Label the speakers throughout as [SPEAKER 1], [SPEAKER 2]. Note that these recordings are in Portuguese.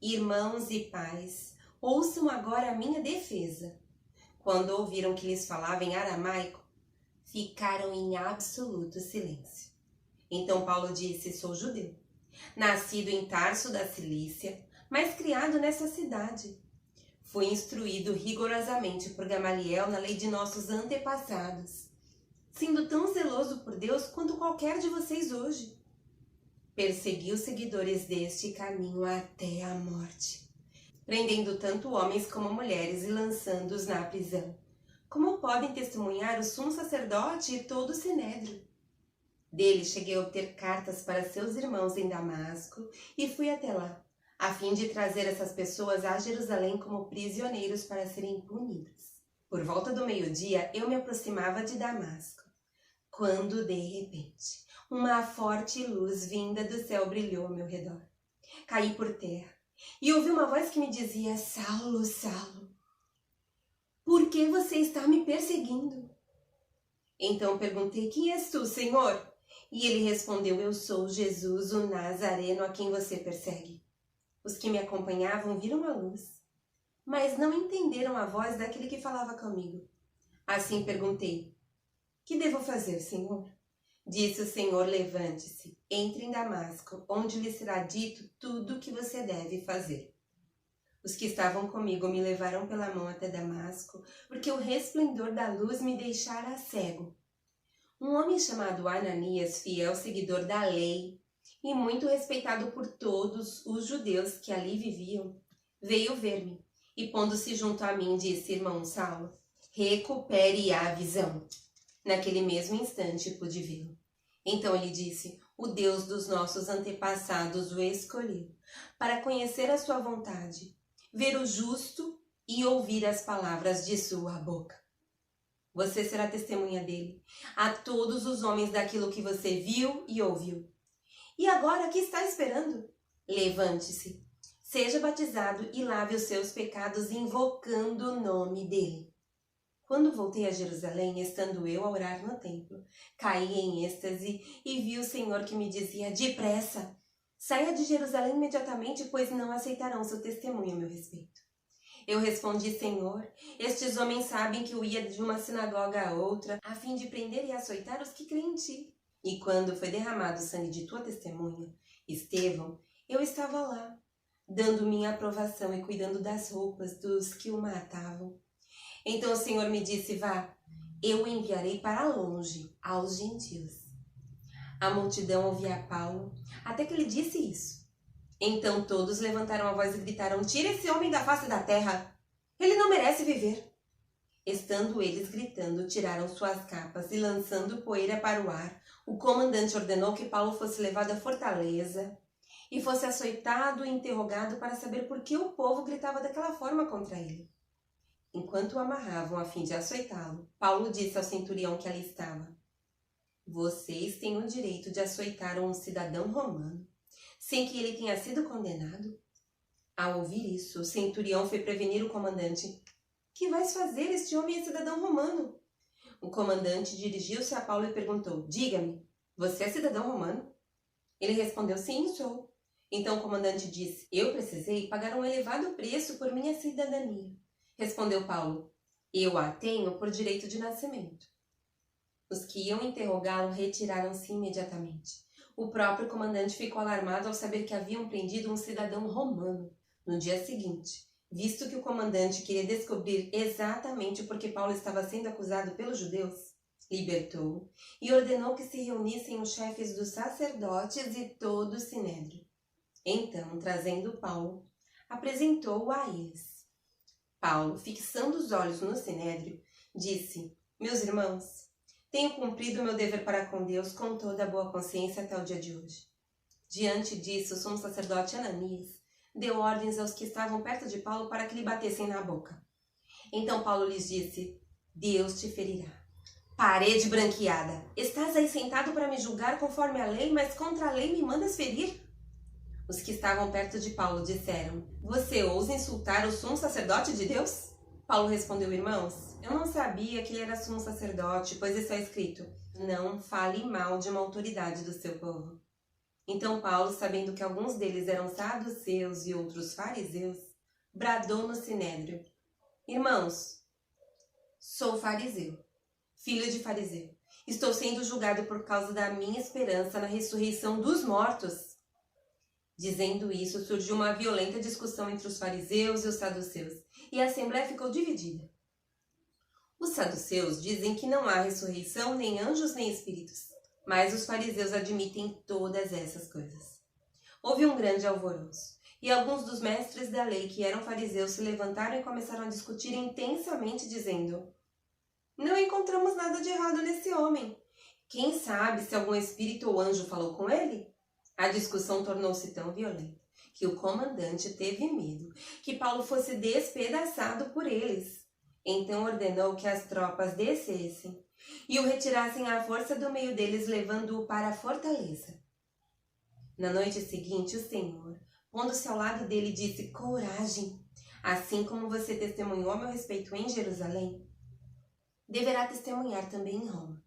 [SPEAKER 1] Irmãos e pais, ouçam agora a minha defesa. Quando ouviram que lhes falava em aramaico, ficaram em absoluto silêncio. Então Paulo disse: sou judeu, nascido em Tarso da Cilícia, mas criado nessa cidade. Fui instruído rigorosamente por Gamaliel na lei de nossos antepassados, sendo tão zeloso por Deus quanto qualquer de vocês hoje. Persegui os seguidores deste caminho até a morte, prendendo tanto homens como mulheres e lançando-os na prisão, como podem testemunhar o sumo sacerdote e todo o sinédrio. Dele cheguei a obter cartas para seus irmãos em Damasco e fui até lá, a fim de trazer essas pessoas a Jerusalém como prisioneiros para serem punidos. Por volta do meio-dia, eu me aproximava de Damasco, quando, de repente, uma forte luz vinda do céu brilhou ao meu redor. Caí por terra e ouvi uma voz que me dizia: Saulo, Saulo, por que você está me perseguindo? Então perguntei: quem és tu, Senhor? E ele respondeu: eu sou Jesus, o Nazareno, a quem você persegue. Os que me acompanhavam viram a luz, mas não entenderam a voz daquele que falava comigo. Assim perguntei: que devo fazer, Senhor? Disse o Senhor: levante-se, entre em Damasco, onde lhe será dito tudo o que você deve fazer. Os que estavam comigo me levaram pela mão até Damasco, porque o resplendor da luz me deixara cego. Um homem chamado Ananias, fiel seguidor da lei e muito respeitado por todos os judeus que ali viviam, veio ver-me e, pondo-se junto a mim, disse: irmão Saulo, recupere a visão. Naquele mesmo instante pude vê-lo. Então ele disse: o Deus dos nossos antepassados o escolheu para conhecer a sua vontade, ver o justo e ouvir as palavras de sua boca. Você será testemunha dele a todos os homens daquilo que você viu e ouviu. E agora, o que está esperando? Levante-se, seja batizado e lave os seus pecados invocando o nome dele. Quando voltei a Jerusalém, estando eu a orar no templo, caí em êxtase e vi o Senhor que me dizia: depressa, saia de Jerusalém imediatamente, pois não aceitarão seu testemunho a meu respeito. Eu respondi: Senhor, estes homens sabem que eu ia de uma sinagoga a outra, a fim de prender e açoitar os que creem em ti. E quando foi derramado o sangue de tua testemunha, Estevão, eu estava lá, dando minha aprovação e cuidando das roupas dos que o matavam. Então o Senhor me disse: vá, eu o enviarei para longe, aos gentios. A multidão ouvia Paulo, até que ele disse isso. Então todos levantaram a voz e gritaram: tira esse homem da face da terra! Ele não merece viver! Estando eles gritando, tiraram suas capas e, lançando poeira para o ar, o comandante ordenou que Paulo fosse levado à fortaleza e fosse açoitado e interrogado para saber por que o povo gritava daquela forma contra ele. Enquanto o amarravam a fim de açoitá-lo, Paulo disse ao centurião que ali estava: vocês têm o direito de açoitar um cidadão romano sem que ele tenha sido condenado? Ao ouvir isso, o centurião foi prevenir o comandante: que vais fazer? Este homem é cidadão romano. O comandante dirigiu-se a Paulo e perguntou: diga-me, você é cidadão romano? Ele respondeu: sim, sou. Então o comandante disse: eu precisei pagar um elevado preço por minha cidadania. Respondeu Paulo: eu a tenho por direito de nascimento. Os que iam interrogá-lo retiraram-se imediatamente. O próprio comandante ficou alarmado ao saber que haviam prendido um cidadão romano. No dia seguinte, visto que o comandante queria descobrir exatamente por que Paulo estava sendo acusado pelos judeus, libertou-o e ordenou que se reunissem os chefes dos sacerdotes e todo o sinédrio. Então, trazendo Paulo, apresentou-o a eles. Paulo, fixando os olhos no sinédrio, disse: meus irmãos, tenho cumprido o meu dever para com Deus com toda a boa consciência até o dia de hoje. Diante disso, o sumo sacerdote Ananias deu ordens aos que estavam perto de Paulo para que lhe batessem na boca. Então Paulo lhes disse: Deus te ferirá. Parede branqueada, estás aí sentado para me julgar conforme a lei, mas contra a lei me mandas ferir? Os que estavam perto de Paulo disseram: você ousa insultar o sumo sacerdote de Deus? Paulo respondeu: irmãos, eu não sabia que ele era sumo sacerdote, pois está escrito: não fale mal de uma autoridade do seu povo. Então Paulo, sabendo que alguns deles eram saduceus e outros fariseus, bradou no sinédrio: Irmãos, sou fariseu, filho de fariseu. Estou sendo julgado por causa da minha esperança na ressurreição dos mortos. Dizendo isso, surgiu uma violenta discussão entre os fariseus e os saduceus, e a assembleia ficou dividida. Os saduceus dizem que não há ressurreição, nem anjos, nem espíritos, mas os fariseus admitem todas essas coisas. Houve um grande alvoroço, e alguns dos mestres da lei que eram fariseus se levantaram e começaram a discutir intensamente, dizendo: Não encontramos nada de errado nesse homem. Quem sabe se algum espírito ou anjo falou com ele? A discussão tornou-se tão violenta que o comandante teve medo que Paulo fosse despedaçado por eles. Então ordenou que as tropas descessem e o retirassem à força do meio deles, levando-o para a fortaleza. Na noite seguinte, o Senhor, pondo-se ao lado dele, disse: Coragem! Assim como você testemunhou a meu respeito em Jerusalém, deverá testemunhar também em Roma.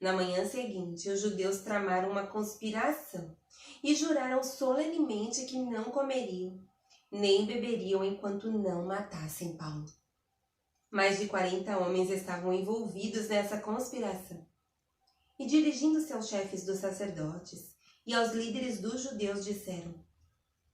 [SPEAKER 1] Na manhã seguinte, os judeus tramaram uma conspiração e juraram solenemente que não comeriam nem beberiam enquanto não matassem Paulo. Mais de 40 homens estavam envolvidos nessa conspiração. E dirigindo-se aos chefes dos sacerdotes e aos líderes dos judeus, disseram: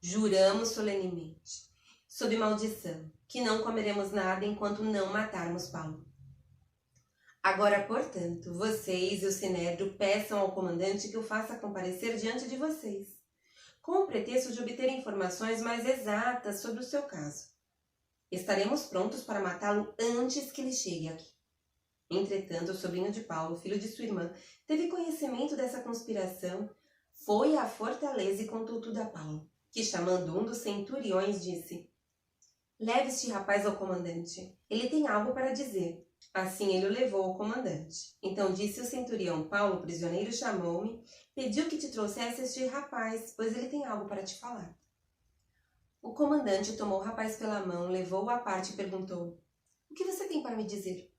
[SPEAKER 1] Juramos solenemente, sob maldição, que não comeremos nada enquanto não matarmos Paulo. Agora, portanto, vocês e o sinédrio peçam ao comandante que o faça comparecer diante de vocês, com o pretexto de obter informações mais exatas sobre o seu caso. Estaremos prontos para matá-lo antes que ele chegue aqui. Entretanto, o sobrinho de Paulo, filho de sua irmã, teve conhecimento dessa conspiração, foi à fortaleza e contou tudo a Paulo, que, chamando um dos centuriões, disse: Leve este rapaz ao comandante, ele tem algo para dizer. Assim ele o levou ao comandante. Então disse o centurião: Paulo, o prisioneiro, chamou-me, pediu que te trouxesse este rapaz, pois ele tem algo para te falar. O comandante tomou o rapaz pela mão, levou-o à parte e perguntou: O que você tem para me dizer?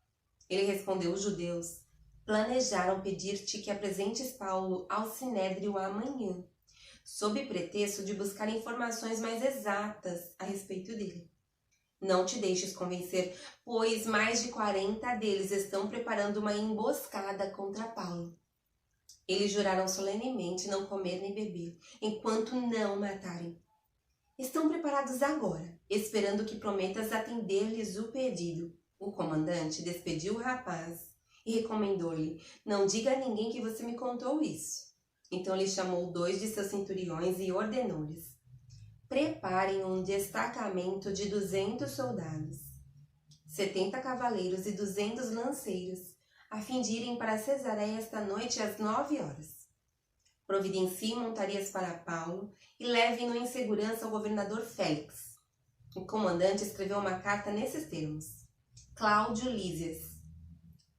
[SPEAKER 1] Ele respondeu: Os judeus planejaram pedir-te que apresentes Paulo ao sinédrio amanhã, sob pretexto de buscar informações mais exatas a respeito dele. Não te deixes convencer, pois mais de 40 deles estão preparando uma emboscada contra Paulo. Eles juraram solenemente não comer nem beber, enquanto não matarem. Estão preparados agora, esperando que prometas atender-lhes o pedido. O comandante despediu o rapaz e recomendou-lhe: Não diga a ninguém que você me contou isso. Então ele chamou 2 de seus centuriões e ordenou-lhes: Preparem um destacamento de 200 soldados, 70 cavaleiros e 200 lanceiros, a fim de irem para Cesareia esta noite às 9 horas. Providenciem montarias para Paulo e levem-no em segurança ao governador Félix. O comandante escreveu uma carta nesses termos: Cláudio Lísias,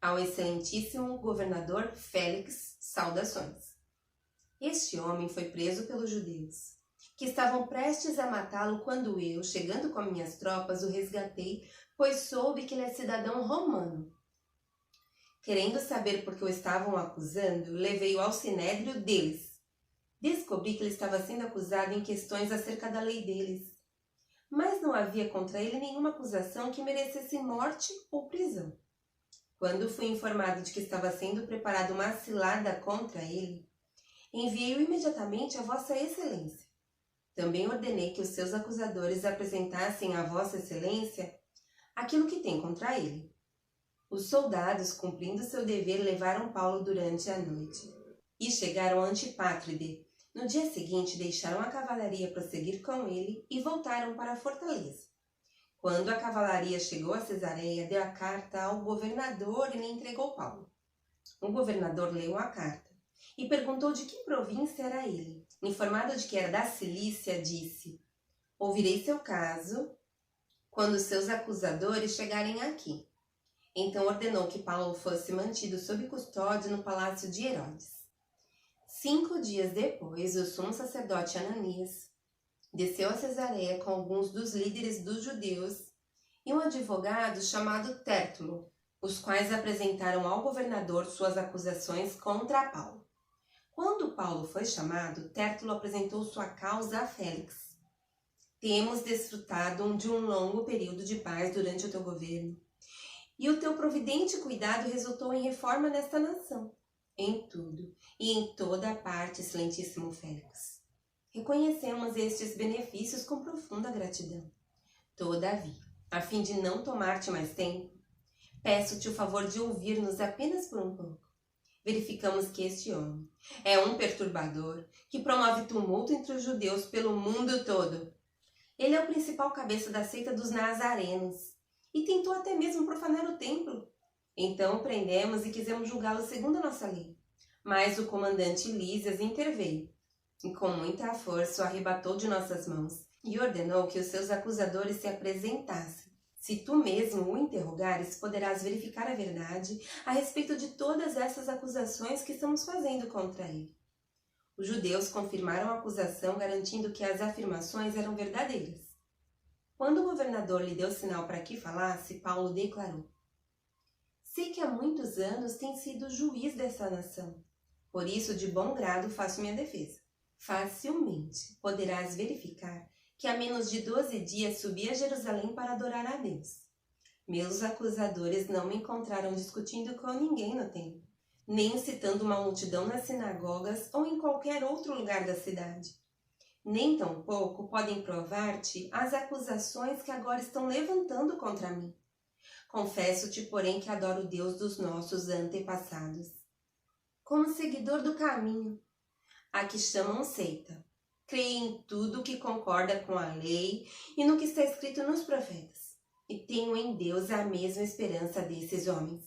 [SPEAKER 1] ao excelentíssimo governador Félix, saudações. Este homem foi preso pelos judeus, que estavam prestes a matá-lo quando eu, chegando com minhas tropas, o resgatei, pois soube que ele é cidadão romano. Querendo saber por que o estavam acusando, levei-o ao sinédrio deles. Descobri que ele estava sendo acusado em questões acerca da lei deles, mas não havia contra ele nenhuma acusação que merecesse morte ou prisão. Quando fui informado de que estava sendo preparada uma cilada contra ele, enviei-o imediatamente a Vossa Excelência. Também ordenei que os seus acusadores apresentassem a Vossa Excelência aquilo que tem contra ele. Os soldados, cumprindo seu dever, levaram Paulo durante a noite e chegaram a Antipátride. No dia seguinte, deixaram a cavalaria prosseguir com ele e voltaram para a fortaleza. Quando a cavalaria chegou a Cesareia, deu a carta ao governador e lhe entregou Paulo. O governador leu a carta e perguntou de que província era ele. Informado de que era da Cilícia, disse: Ouvirei seu caso quando seus acusadores chegarem aqui. Então ordenou que Paulo fosse mantido sob custódia no palácio de Herodes. 5 dias depois, o sumo sacerdote Ananias desceu a Cesareia com alguns dos líderes dos judeus e um advogado chamado Tértulo, os quais apresentaram ao governador suas acusações contra Paulo. Quando Paulo foi chamado, Tértulo apresentou sua causa a Félix. Temos desfrutado de um longo período de paz durante o teu governo, e o teu providente cuidado resultou em reforma nesta nação, em tudo e em toda a parte, excelentíssimo Félix. Reconhecemos estes benefícios com profunda gratidão. Todavia, a fim de não tomar-te mais tempo, peço-te o favor de ouvir-nos apenas por um pouco. Verificamos que este homem é um perturbador que promove tumulto entre os judeus pelo mundo todo. Ele é o principal cabeça da seita dos Nazarenos e tentou até mesmo profanar o templo. Então o prendemos e quisemos julgá-lo segundo a nossa lei. Mas o comandante Lísias interveio e com muita força o arrebatou de nossas mãos e ordenou que os seus acusadores se apresentassem. Se tu mesmo o interrogares, poderás verificar a verdade a respeito de todas essas acusações que estamos fazendo contra ele. Os judeus confirmaram a acusação, garantindo que as afirmações eram verdadeiras. Quando o governador lhe deu sinal para que falasse, Paulo declarou: sei que há muitos anos tem sido juiz dessa nação. Por isso, de bom grado, faço minha defesa. Facilmente poderás verificar que há menos de 12 dias subi a Jerusalém para adorar a Deus. Meus acusadores não me encontraram discutindo com ninguém no templo, nem incitando uma multidão nas sinagogas ou em qualquer outro lugar da cidade. Nem tampouco podem provar-te as acusações que agora estão levantando contra mim. Confesso-te, porém, que adoro o Deus dos nossos antepassados. Como seguidor do caminho, a que chamam seita, creio em tudo que concorda com a lei e no que está escrito nos profetas, e tenho em Deus a mesma esperança desses homens,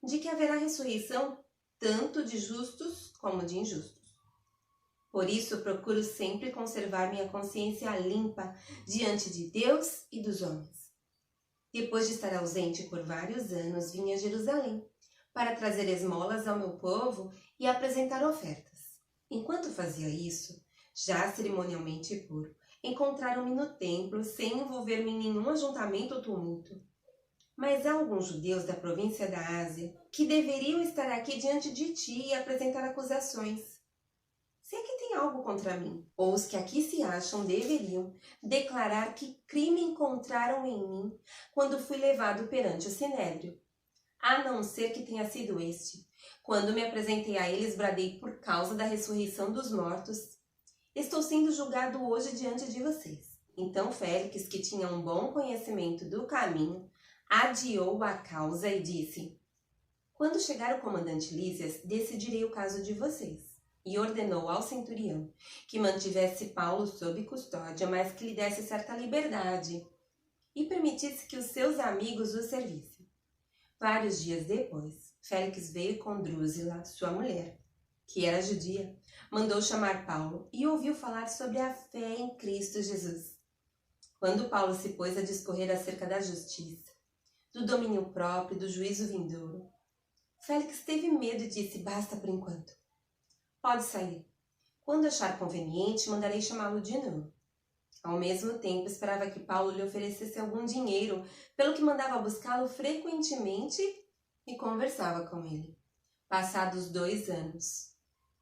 [SPEAKER 1] de que haverá ressurreição tanto de justos como de injustos. Por isso procuro sempre conservar minha consciência limpa diante de Deus e dos homens. Depois de estar ausente por vários anos, vim a Jerusalém para trazer esmolas ao meu povo e apresentar ofertas. Enquanto fazia isso, já cerimonialmente puro, encontraram-me no templo sem envolver-me em nenhum ajuntamento ou tumulto. Mas há alguns judeus da província da Ásia que deveriam estar aqui diante de ti e apresentar acusações. Se é que tem algo contra mim, ou os que aqui se acham deveriam declarar que crime encontraram em mim quando fui levado perante o Sinédrio. A não ser que tenha sido este. Quando me apresentei a eles, bradei por causa da ressurreição dos mortos. Estou sendo julgado hoje diante de vocês. Então Félix, que tinha um bom conhecimento do caminho, adiou a causa e disse: quando chegar o comandante Lísias, decidirei o caso de vocês. E ordenou ao centurião que mantivesse Paulo sob custódia, mas que lhe desse certa liberdade e permitisse que os seus amigos o servissem. Vários dias depois, Félix veio com Drúzila, sua mulher, que era judia, mandou chamar Paulo e ouviu falar sobre a fé em Cristo Jesus. Quando Paulo se pôs a discorrer acerca da justiça, do domínio próprio e do juízo vindouro, Félix teve medo e disse: basta por enquanto. Pode sair. Quando achar conveniente, mandarei chamá-lo de novo. Ao mesmo tempo, esperava que Paulo lhe oferecesse algum dinheiro, pelo que mandava buscá-lo frequentemente e conversava com ele. Passados 2 anos,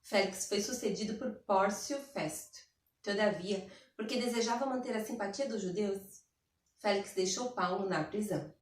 [SPEAKER 1] Félix foi sucedido por Pórcio Festo. Todavia, porque desejava manter a simpatia dos judeus, Félix deixou Paulo na prisão.